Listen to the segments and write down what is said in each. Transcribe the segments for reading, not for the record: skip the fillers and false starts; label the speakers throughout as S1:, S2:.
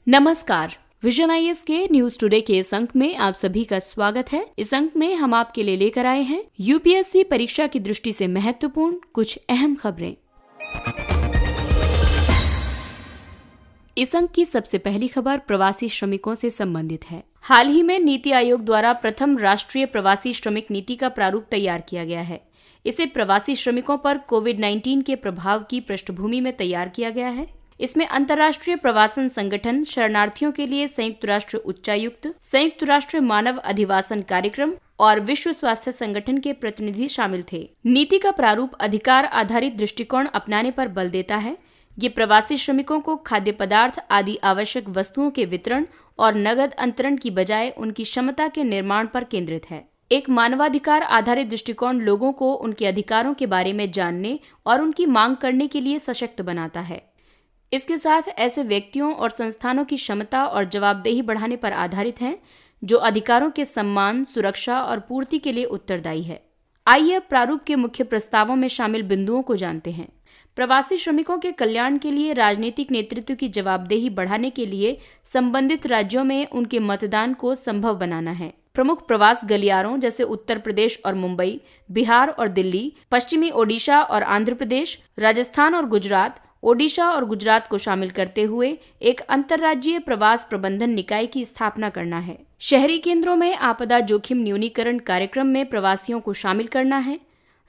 S1: नमस्कार। Vision IAS के news today के इस अंक में आप सभी का स्वागत है। इस अंक में हम आपके लिए लेकर आए हैं यूपीएससी परीक्षा की दृष्टि से महत्वपूर्ण कुछ अहम खबरें। इस अंक की सबसे पहली खबर प्रवासी श्रमिकों से संबंधित है। हाल ही में नीति आयोग द्वारा प्रथम राष्ट्रीय प्रवासी श्रमिक नीति का प्रारूप तैयार किया गया है। इसे प्रवासी श्रमिकों पर कोविड-19 के प्रभाव की पृष्ठभूमि में तैयार किया गया है। इसमें अंतर्राष्ट्रीय प्रवासन संगठन, शरणार्थियों के लिए संयुक्त राष्ट्र उच्चायुक्त, संयुक्त राष्ट्र मानव अधिवासन कार्यक्रम और विश्व स्वास्थ्य संगठन के प्रतिनिधि शामिल थे। नीति का प्रारूप अधिकार आधारित दृष्टिकोण अपनाने पर बल देता है। ये प्रवासी श्रमिकों को खाद्य पदार्थ आदि आवश्यक वस्तुओं के वितरण और नगद अंतरण की बजाय उनकी क्षमता के निर्माण पर केंद्रित है। एक मानवाधिकार आधारित दृष्टिकोण लोगों को उनके अधिकारों के बारे में जानने और उनकी मांग करने के लिए सशक्त बनाता है। इसके साथ ऐसे व्यक्तियों और संस्थानों की क्षमता और जवाबदेही बढ़ाने पर आधारित है जो अधिकारों के सम्मान, सुरक्षा और पूर्ति के लिए उत्तरदायी है। आइए अब प्रारूप के मुख्य प्रस्तावों में शामिल बिंदुओं को जानते हैं। प्रवासी श्रमिकों के कल्याण के लिए राजनीतिक नेतृत्व की जवाबदेही बढ़ाने के लिए संबंधित राज्यों में उनके मतदान को संभव बनाना है। प्रमुख प्रवास गलियारों जैसे उत्तर प्रदेश और मुंबई, बिहार और दिल्ली, पश्चिमी ओडिशा और आंध्र प्रदेश, राजस्थान और गुजरात, ओडिशा और गुजरात को शामिल करते हुए एक अंतर्राज्यीय प्रवास प्रबंधन निकाय की स्थापना करना है। शहरी केंद्रों में आपदा जोखिम न्यूनीकरण कार्यक्रम में प्रवासियों को शामिल करना है।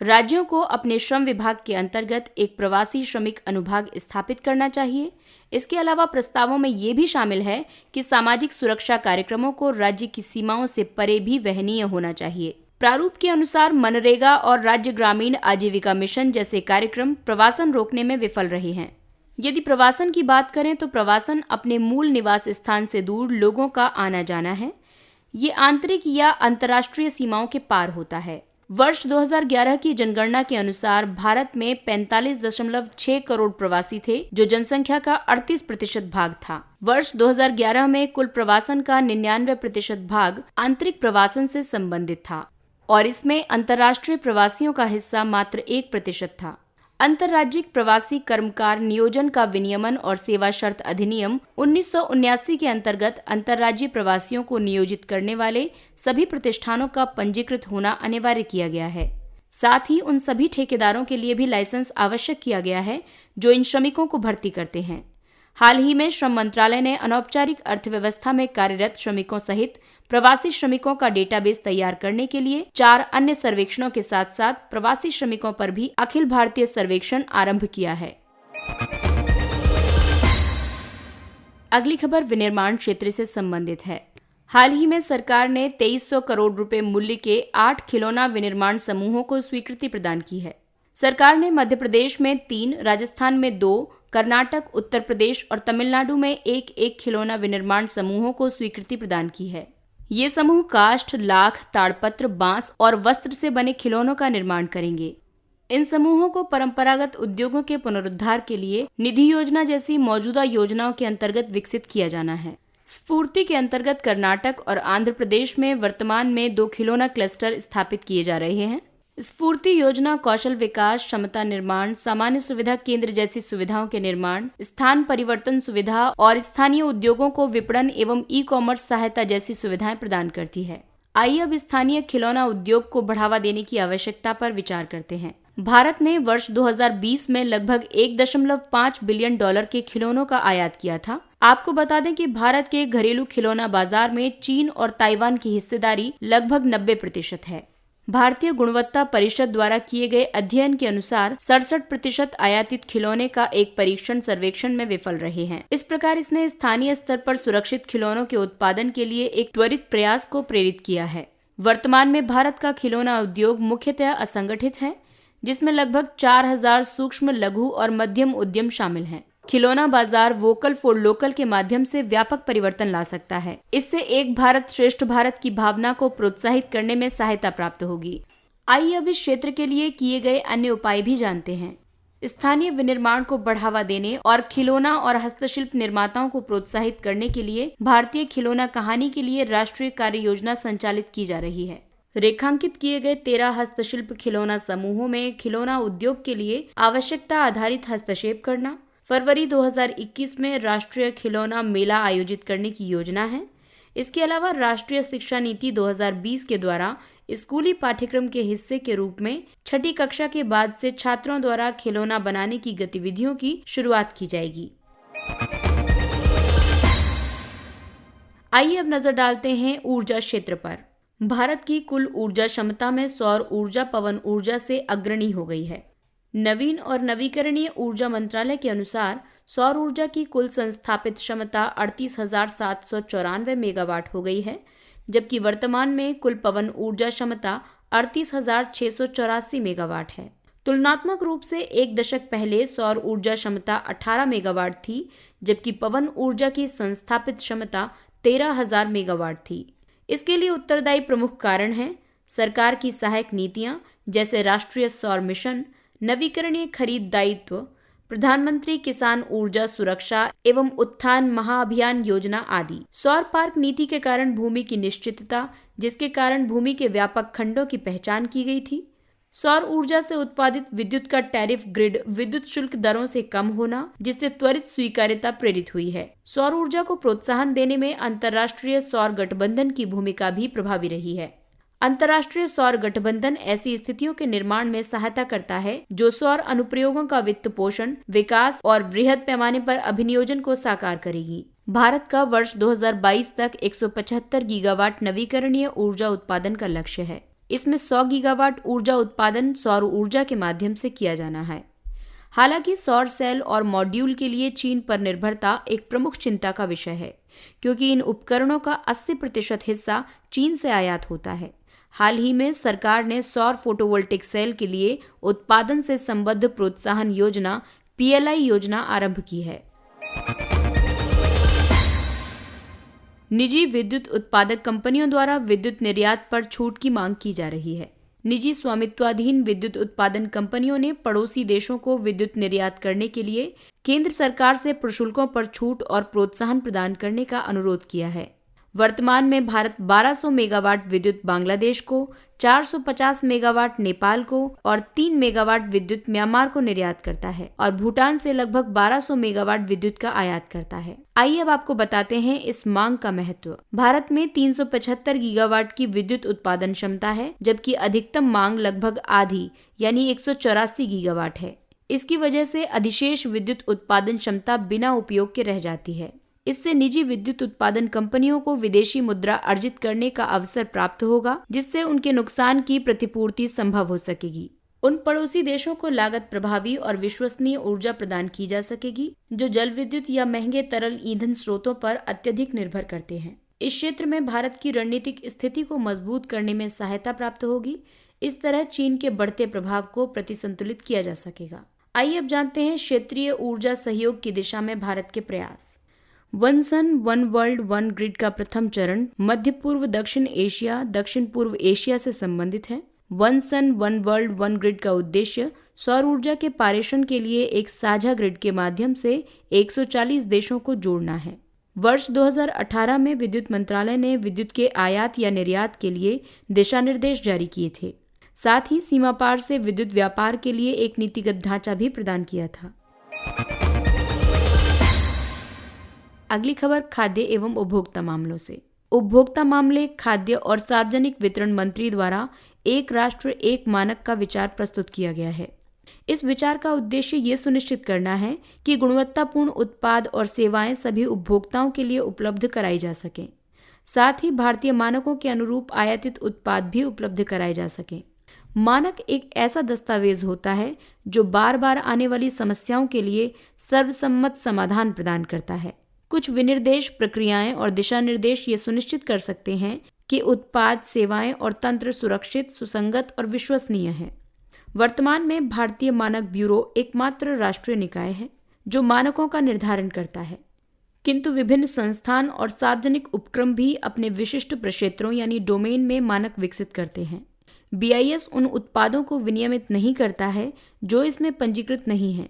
S1: राज्यों को अपने श्रम विभाग के अंतर्गत एक प्रवासी श्रमिक अनुभाग स्थापित करना चाहिए। इसके अलावा प्रस्तावों में ये भी शामिल है कि सामाजिक सुरक्षा कार्यक्रमों को राज्य की सीमाओं से परे भी वहनीय होना चाहिए। प्रारूप के अनुसार मनरेगा और राज्य ग्रामीण आजीविका मिशन जैसे कार्यक्रम प्रवासन रोकने में विफल रहे हैं। यदि प्रवासन की बात करें तो प्रवासन अपने मूल निवास स्थान से दूर लोगों का आना जाना है। ये आंतरिक या अंतर्राष्ट्रीय सीमाओं के पार होता है। वर्ष 2011 की जनगणना के अनुसार भारत में 45.6 करोड़ प्रवासी थे, जो जनसंख्या का 38% भाग था। वर्ष 2011 में कुल प्रवासन का 99% भाग आंतरिक प्रवासन से संबंधित था और इसमें अंतर्राष्ट्रीय प्रवासियों का हिस्सा मात्र 1% था। अंतर्राज्यिक प्रवासी कर्मकार नियोजन का विनियमन और सेवा शर्त अधिनियम 1979 के अंतर्गत अंतर्राज्यीय प्रवासियों को नियोजित करने वाले सभी प्रतिष्ठानों का पंजीकृत होना अनिवार्य किया गया है। साथ ही उन सभी ठेकेदारों के लिए भी लाइसेंस आवश्यक किया गया है जो इन श्रमिकों को भर्ती करते हैं। हाल ही में श्रम मंत्रालय ने अनौपचारिक अर्थव्यवस्था में कार्यरत श्रमिकों सहित प्रवासी श्रमिकों का डेटाबेस तैयार करने के लिए 4 अन्य सर्वेक्षणों के साथ साथ प्रवासी श्रमिकों पर भी अखिल भारतीय सर्वेक्षण आरंभ किया है। अगली खबर विनिर्माण क्षेत्र से संबंधित है। हाल ही में सरकार ने 2300 करोड़ रुपए मूल्य के 8 खिलौना विनिर्माण समूहों को स्वीकृति प्रदान की है। सरकार ने मध्य प्रदेश में 3, राजस्थान में 2, कर्नाटक, उत्तर प्रदेश और तमिलनाडु में एक खिलौना विनिर्माण समूहों को स्वीकृति प्रदान की है। ये समूह काष्ठ, लाख, ताड़पत्र, बांस और वस्त्र से बने खिलौनों का निर्माण करेंगे। इन समूहों को परंपरागत उद्योगों के पुनरुद्धार के लिए निधि योजना जैसी मौजूदा योजनाओं के अंतर्गत विकसित किया जाना है। स्फूर्ति के अंतर्गत कर्नाटक और आंध्र प्रदेश में वर्तमान में 2 खिलौना क्लस्टर स्थापित किए जा रहे हैं। स्फूर्ति योजना कौशल विकास, क्षमता निर्माण, सामान्य सुविधा केंद्र जैसी सुविधाओं के निर्माण, स्थान परिवर्तन सुविधा और स्थानीय उद्योगों को विपणन एवं ई-कॉमर्स सहायता जैसी सुविधाएं प्रदान करती है। आइए अब स्थानीय खिलौना उद्योग को बढ़ावा देने की आवश्यकता पर विचार करते हैं। भारत ने वर्ष 2020 में लगभग $1.5 बिलियन के खिलौनों का आयात किया था। आपको बता दें कि भारत के घरेलू खिलौना बाजार में चीन और ताइवान की हिस्सेदारी लगभग 90% है। भारतीय गुणवत्ता परिषद द्वारा किए गए अध्ययन के अनुसार 67% आयातित खिलौने का एक परीक्षण सर्वेक्षण में विफल रहे हैं। इस प्रकार इसने स्थानीय स्तर पर सुरक्षित खिलौनों के उत्पादन के लिए एक त्वरित प्रयास को प्रेरित किया है। वर्तमान में भारत का खिलौना उद्योग मुख्यतः असंगठित है, जिसमें लगभग 4000 सूक्ष्म, लघु और मध्यम उद्यम शामिल हैं। खिलौना बाजार वोकल फॉर लोकल के माध्यम से व्यापक परिवर्तन ला सकता है। इससे एक भारत श्रेष्ठ भारत की भावना को प्रोत्साहित करने में सहायता प्राप्त होगी। आइए अब इस क्षेत्र के लिए किए गए अन्य उपाय भी जानते हैं। स्थानीय विनिर्माण को बढ़ावा देने और खिलौना और हस्तशिल्प निर्माताओं को प्रोत्साहित करने के लिए भारतीय खिलौना कहानी के लिए राष्ट्रीय कार्य योजना संचालित की जा रही है। रेखांकित किए गए 13 हस्तशिल्प खिलौना समूहों में खिलौना उद्योग के लिए आवश्यकता आधारित हस्तक्षेप करना, फरवरी 2021 में राष्ट्रीय खिलौना मेला आयोजित करने की योजना है। इसके अलावा राष्ट्रीय शिक्षा नीति 2020 के द्वारा स्कूली पाठ्यक्रम के हिस्से के रूप में छठी कक्षा के बाद से छात्रों द्वारा खिलौना बनाने की गतिविधियों की शुरुआत की जाएगी। आइए अब नजर डालते हैं ऊर्जा क्षेत्र पर। भारत की कुल ऊर्जा क्षमता में सौर ऊर्जा पवन ऊर्जा से अग्रणी हो गई है। नवीन और नवीकरणीय ऊर्जा मंत्रालय के अनुसार सौर ऊर्जा की कुल संस्थापित क्षमता 38,794 मेगावाट हो गई है, जबकि वर्तमान में कुल पवन ऊर्जा क्षमता 38,684 मेगावाट है। तुलनात्मक रूप से एक दशक पहले सौर ऊर्जा क्षमता 18 मेगावाट थी, जबकि पवन ऊर्जा की संस्थापित क्षमता 13,000 मेगावाट थी। इसके लिए उत्तरदायी प्रमुख कारण हैं सरकार की सहायक नीतियां जैसे राष्ट्रीय सौर मिशन, नवीकरणीय खरीद दायित्व, प्रधानमंत्री किसान ऊर्जा सुरक्षा एवं उत्थान महाअभियान योजना आदि। सौर पार्क नीति के कारण भूमि की निश्चितता, जिसके कारण भूमि के व्यापक खंडों की पहचान की गई थी। सौर ऊर्जा से उत्पादित विद्युत का टैरिफ ग्रिड विद्युत शुल्क दरों से कम होना, जिससे त्वरित स्वीकार्यता प्रेरित हुई है। सौर ऊर्जा को प्रोत्साहन देने में अंतर्राष्ट्रीय सौर गठबंधन की भूमिका भी प्रभावी रही है। अंतर्राष्ट्रीय सौर गठबंधन ऐसी स्थितियों के निर्माण में सहायता करता है जो सौर अनुप्रयोगों का वित्त पोषण, विकास और बृहद पैमाने पर अभिनियोजन को साकार करेगी। भारत का वर्ष 2022 तक 175 गीगावाट नवीकरणीय ऊर्जा उत्पादन का लक्ष्य है। इसमें 100 गीगावाट ऊर्जा उत्पादन सौर ऊर्जा के माध्यम से किया जाना है। हालांकि सौर सेल और मॉड्यूल के लिए चीन पर निर्भरता एक प्रमुख चिंता का विषय है, क्योंकि इन उपकरणों का 80% हिस्सा चीन से आयात होता है। हाल ही में सरकार ने सौर फोटोवोल्टिक सेल के लिए उत्पादन से संबद्ध प्रोत्साहन योजना PLI योजना आरंभ की है। निजी विद्युत उत्पादक कंपनियों द्वारा विद्युत निर्यात पर छूट की मांग की जा रही है। निजी स्वामित्वाधीन विद्युत उत्पादन कंपनियों ने पड़ोसी देशों को विद्युत निर्यात करने के लिए केंद्र सरकार से प्रशुल्कों पर छूट और प्रोत्साहन प्रदान करने का अनुरोध किया है। वर्तमान में भारत 1200 मेगावाट विद्युत बांग्लादेश को, 450 मेगावाट नेपाल को और 3 मेगावाट विद्युत म्यांमार को निर्यात करता है और भूटान से लगभग 1200 मेगावाट विद्युत का आयात करता है। आइए अब आपको बताते हैं इस मांग का महत्व। भारत में 375 गीगावाट की विद्युत उत्पादन क्षमता है, जबकि अधिकतम मांग लगभग आधी यानी 184 गीगावाट है। इसकी वजह से अधिशेष विद्युत उत्पादन क्षमता बिना उपयोग के रह जाती है। इससे निजी विद्युत उत्पादन कंपनियों को विदेशी मुद्रा अर्जित करने का अवसर प्राप्त होगा, जिससे उनके नुकसान की प्रतिपूर्ति संभव हो सकेगी। उन पड़ोसी देशों को लागत प्रभावी और विश्वसनीय ऊर्जा प्रदान की जा सकेगी जो जल विद्युत या महंगे तरल ईंधन स्रोतों पर अत्यधिक निर्भर करते हैं। इस क्षेत्र में भारत की रणनीतिक स्थिति को मजबूत करने में सहायता प्राप्त होगी। इस तरह चीन के बढ़ते प्रभाव को प्रतिसंतुलित किया जा सकेगा। आइए अब जानते हैं क्षेत्रीय ऊर्जा सहयोग की दिशा में भारत के प्रयास। One sun one world one grid का प्रथम चरण मध्य पूर्व दक्षिण एशिया, दक्षिण पूर्व एशिया से संबंधित है। One sun one world one grid का उद्देश्य सौर ऊर्जा के पारेषण के लिए एक साझा ग्रिड के माध्यम से 140 देशों को जोड़ना है। वर्ष 2018 में विद्युत मंत्रालय ने विद्युत के आयात या निर्यात के लिए दिशा निर्देश जारी किए थे। साथ ही सीमा पार से विद्युत व्यापार के लिए एक नीतिगत ढांचा भी प्रदान किया था। अगली खबर खाद्य एवं उपभोक्ता मामलों से। उपभोक्ता मामले, खाद्य और सार्वजनिक वितरण मंत्री द्वारा एक राष्ट्र एक मानक का विचार प्रस्तुत किया गया है। इस विचार का उद्देश्य ये सुनिश्चित करना है कि गुणवत्तापूर्ण उत्पाद और सेवाएं सभी उपभोक्ताओं के लिए उपलब्ध कराई जा सकें। साथ ही भारतीय मानकों के अनुरूप आयातित उत्पाद भी उपलब्ध कराए जा सकें। मानक एक ऐसा दस्तावेज होता है जो बार बार आने वाली समस्याओं के लिए सर्वसम्मत समाधान प्रदान करता है। कुछ विनिर्देश प्रक्रियाएं और दिशा निर्देश ये सुनिश्चित कर सकते हैं कि उत्पाद, सेवाएं और तंत्र सुरक्षित, सुसंगत और विश्वसनीय हैं। वर्तमान में भारतीय मानक ब्यूरो एकमात्र राष्ट्रीय निकाय है जो मानकों का निर्धारण करता है, किंतु विभिन्न संस्थान और सार्वजनिक उपक्रम भी अपने विशिष्ट प्रक्षेत्रों यानी डोमेन में मानक विकसित करते हैं। BIS उन उत्पादों को विनियमित नहीं करता है जो इसमें पंजीकृत नहीं है,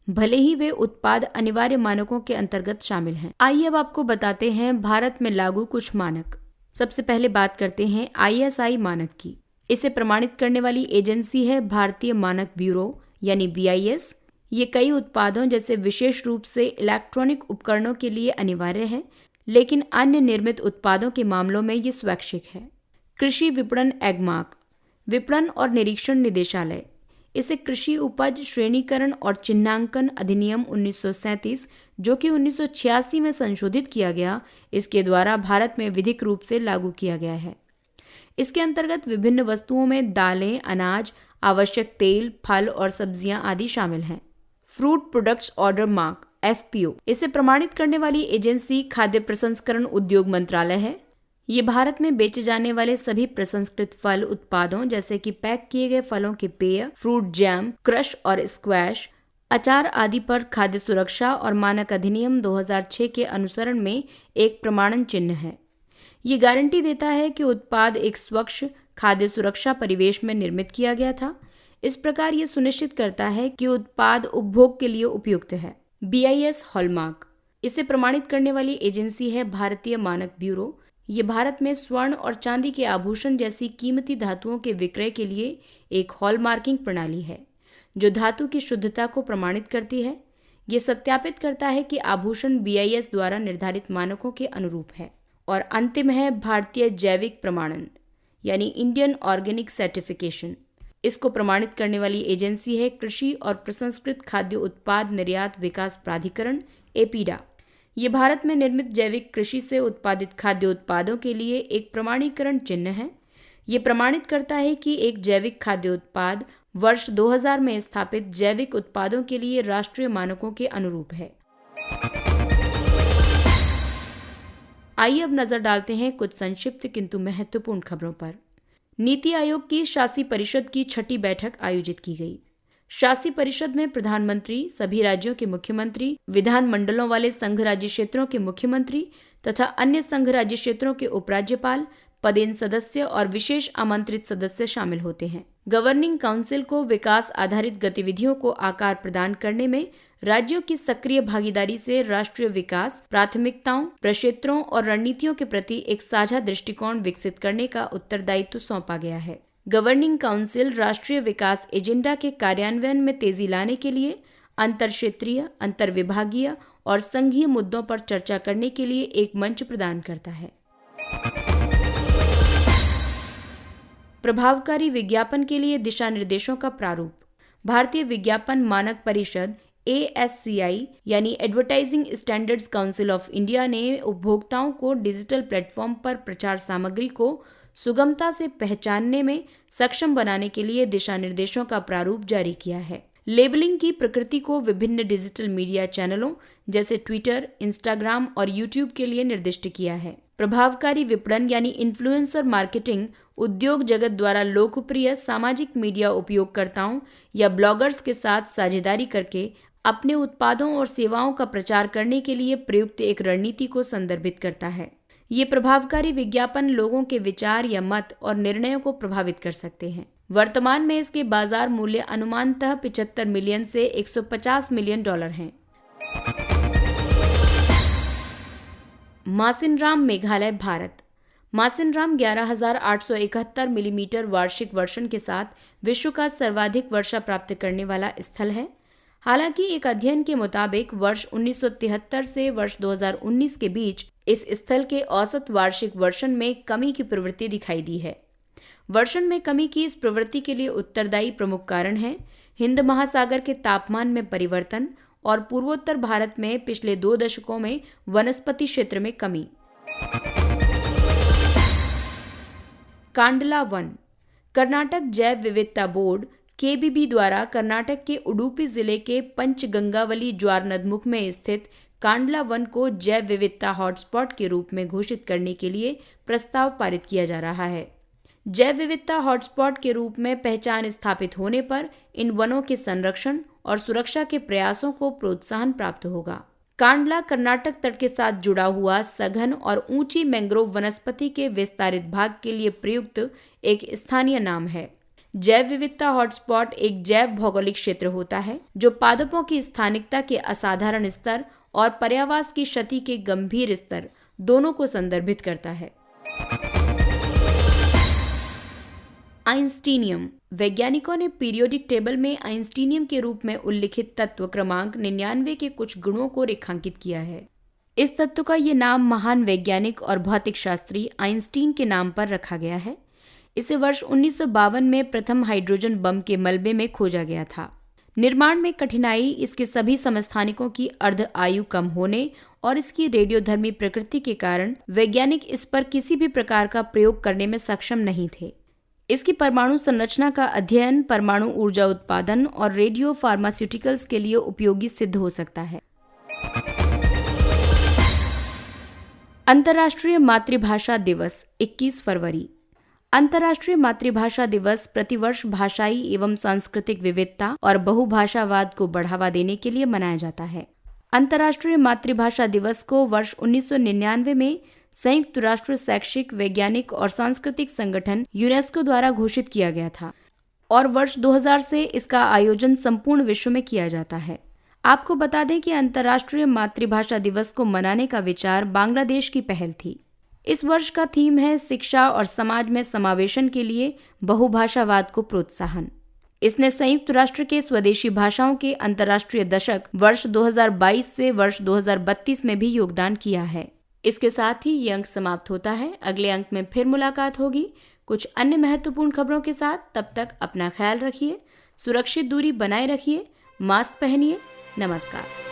S1: भले ही वे उत्पाद अनिवार्य मानकों के अंतर्गत शामिल हैं। आइए अब आपको बताते हैं भारत में लागू कुछ मानक। सबसे पहले बात करते हैं ISI मानक की। इसे प्रमाणित करने वाली एजेंसी है भारतीय मानक ब्यूरो यानी BIS। ये कई उत्पादों जैसे विशेष रूप से इलेक्ट्रॉनिक उपकरणों के लिए अनिवार्य है, लेकिन अन्य निर्मित उत्पादों के मामलों में ये स्वैच्छिक है। कृषि विपणन एगमार्क, विपणन और निरीक्षण निदेशालय, इसे कृषि उपज श्रेणीकरण और चिन्हांकन अधिनियम 1937 जो कि 1986 में संशोधित किया गया, इसके द्वारा भारत में विधिक रूप से लागू किया गया है। इसके अंतर्गत विभिन्न वस्तुओं में दालें, अनाज, आवश्यक तेल, फल और सब्जियां आदि शामिल हैं। Fruit products order mark FPO, इसे प्रमाणित करने वाली एजेंसी खाद्य प्रसंस्करण उद्योग मंत्रालय है। ये भारत में बेचे जाने वाले सभी प्रसंस्कृत फल उत्पादों जैसे कि पैक किए गए फलों के पेय, फ्रूट जैम, क्रश और स्क्वैश, अचार आदि पर खाद्य सुरक्षा और मानक अधिनियम 2006 के अनुसरण में एक प्रमाणन चिन्ह है। ये गारंटी देता है कि उत्पाद एक स्वच्छ खाद्य सुरक्षा परिवेश में निर्मित किया गया था। इस प्रकार ये सुनिश्चित करता है कि उत्पाद उपभोग के लिए उपयुक्त है। BIS हॉलमार्क, इसे प्रमाणित करने वाली एजेंसी है भारतीय मानक ब्यूरो। ये भारत में स्वर्ण और चांदी के आभूषण जैसी कीमती धातुओं के विक्रय के लिए एक हॉलमार्किंग प्रणाली है जो धातु की शुद्धता को प्रमाणित करती है। ये सत्यापित करता है कि आभूषण BIS द्वारा निर्धारित मानकों के अनुरूप है। और अंतिम है भारतीय जैविक प्रमाणन यानी इंडियन ऑर्गेनिक सर्टिफिकेशन। इसको प्रमाणित करने वाली एजेंसी है कृषि और प्रसंस्कृत खाद्य उत्पाद निर्यात विकास प्राधिकरण APIDA। ये भारत में निर्मित जैविक कृषि से उत्पादित खाद्य उत्पादों के लिए एक प्रमाणीकरण चिन्ह है। ये प्रमाणित करता है कि एक जैविक खाद्य उत्पाद वर्ष 2000 में स्थापित जैविक उत्पादों के लिए राष्ट्रीय मानकों के अनुरूप है। आइए अब नजर डालते हैं कुछ संक्षिप्त किंतु महत्वपूर्ण खबरों पर। नीति आयोग की शासी परिषद की 6ठी बैठक आयोजित की गई। शासी परिषद में प्रधानमंत्री, सभी राज्यों के मुख्यमंत्री, विधान मंडलों वाले संघ राज्य क्षेत्रों के मुख्यमंत्री तथा अन्य संघ राज्य क्षेत्रों के उपराज्यपाल, पदेन सदस्य और विशेष आमंत्रित सदस्य शामिल होते हैं। गवर्निंग काउंसिल को विकास आधारित गतिविधियों को आकार प्रदान करने में राज्यों की सक्रिय भागीदारी से राष्ट्रीय विकास प्राथमिकताओं, प्रक्षेत्रों और रणनीतियों के प्रति एक साझा दृष्टिकोण विकसित करने का उत्तरदायित्व सौंपा गया है। गवर्निंग काउंसिल राष्ट्रीय विकास एजेंडा के कार्यान्वयन में तेजी लाने के लिए अंतर क्षेत्रीय, अंतर विभागीय और संघीय मुद्दों पर चर्चा करने के लिए एक मंच प्रदान करता है। प्रभावकारी विज्ञापन के लिए दिशा निर्देशों का प्रारूप। भारतीय विज्ञापन मानक परिषद ASCI यानी advertising standards council of India ने उपभोक्ताओं को डिजिटल प्लेटफॉर्म पर प्रचार सामग्री को सुगमता से पहचानने में सक्षम बनाने के लिए दिशा निर्देशों का प्रारूप जारी किया है। लेबलिंग की प्रकृति को विभिन्न डिजिटल मीडिया चैनलों जैसे ट्विटर, इंस्टाग्राम और यूट्यूब के लिए निर्दिष्ट किया है। प्रभावकारी विपणन यानी इन्फ्लुएंसर मार्केटिंग उद्योग जगत द्वारा लोकप्रिय सामाजिक मीडिया उपयोगकर्ताओं या ब्लॉगर्स के साथ साझेदारी करके अपने उत्पादों और सेवाओं का प्रचार करने के लिए प्रयुक्त एक रणनीति को संदर्भित करता है। ये प्रभावकारी विज्ञापन लोगों के विचार या मत और निर्णयों को प्रभावित कर सकते हैं। वर्तमान में इसके बाजार मूल्य अनुमानतः 75 मिलियन से 150 मिलियन डॉलर हैं। मासिनराम मेघालय भारत। मासिनराम 11,871 मिलीमीटर वार्षिक वर्षण के साथ विश्व का सर्वाधिक वर्षा प्राप्त करने वाला स्थल है। हालांकि एक अध्ययन के मुताबिक वर्ष 1973 से वर्ष 2019 के बीच इस स्थल के औसत वार्षिक वर्षण में कमी की प्रवृत्ति दिखाई दी है। वर्षण में कमी की इस प्रवृत्ति के लिए उत्तरदायी प्रमुख कारण हैं हिंद महासागर के तापमान में परिवर्तन और पूर्वोत्तर भारत में पिछले 2 दशकों में वनस्पति क्षेत्र में कमी। कांडला वन। कर्नाटक जैव विविधता बोर्ड KBB द्वारा कर्नाटक के उडुपी जिले के पंचगंगावली ज्वार नदमुख में स्थित कांडला वन को जैव विविधता हॉटस्पॉट के रूप में घोषित करने के लिए प्रस्ताव पारित किया जा रहा है। जैव विविधता हॉटस्पॉट के रूप में पहचान स्थापित होने पर इन वनों के संरक्षण और सुरक्षा के प्रयासों को प्रोत्साहन प्राप्त होगा। कांडला कर्नाटक तट के साथ जुड़ा हुआ सघन और ऊंची मैंग्रोव वनस्पति के विस्तारित भाग के लिए प्रयुक्त एक स्थानीय नाम है। जैव विविधता हॉटस्पॉट एक जैव भौगोलिक क्षेत्र होता है जो पादपों की स्थानिकता के असाधारण स्तर और पर्यावास की क्षति के गंभीर स्तर दोनों को संदर्भित करता है। आइंस्टीनियम। वैज्ञानिकों ने पीरियोडिक टेबल में आइंस्टीनियम के रूप में उल्लिखित तत्व क्रमांक 99 के कुछ गुणों को रेखांकित किया है। इस तत्व का ये नाम महान वैज्ञानिक और भौतिक शास्त्री आइंस्टीन के नाम पर रखा गया है। इसे वर्ष 1952 में प्रथम हाइड्रोजन बम के मलबे में खोजा गया था। निर्माण में कठिनाई इसके सभी समस्थानिकों की अर्ध आयु कम होने और इसकी रेडियोधर्मी प्रकृति के कारण वैज्ञानिक इस पर किसी भी प्रकार का प्रयोग करने में सक्षम नहीं थे। इसकी परमाणु संरचना का अध्ययन परमाणु ऊर्जा उत्पादन और रेडियो फार्मास्यूटिकल्स के लिए उपयोगी सिद्ध हो सकता है। अंतर्राष्ट्रीय मातृभाषा दिवस 21 फरवरी। अंतर्राष्ट्रीय मातृभाषा दिवस प्रतिवर्ष भाषाई एवं सांस्कृतिक विविधता और बहुभाषावाद को बढ़ावा देने के लिए मनाया जाता है। अंतर्राष्ट्रीय मातृभाषा दिवस को वर्ष 1999 में संयुक्त राष्ट्र शैक्षिक, वैज्ञानिक और सांस्कृतिक संगठन यूनेस्को द्वारा घोषित किया गया था और वर्ष 2000 से इसका आयोजन संपूर्ण विश्व में किया जाता है। आपको बता दें कि अंतर्राष्ट्रीय मातृभाषा दिवस को मनाने का विचार बांग्लादेश की पहल थी। इस वर्ष का थीम है शिक्षा और समाज में समावेशन के लिए बहुभाषावाद को प्रोत्साहन। इसने संयुक्त राष्ट्र के स्वदेशी भाषाओं के अंतर्राष्ट्रीय दशक वर्ष 2022 से वर्ष 2032 में भी योगदान किया है। इसके साथ ही ये अंक समाप्त होता है। अगले अंक में फिर मुलाकात होगी कुछ अन्य महत्वपूर्ण खबरों के साथ। तब तक अपना ख्याल रखिए, सुरक्षित दूरी बनाए रखिए, मास्क पहनिए। नमस्कार।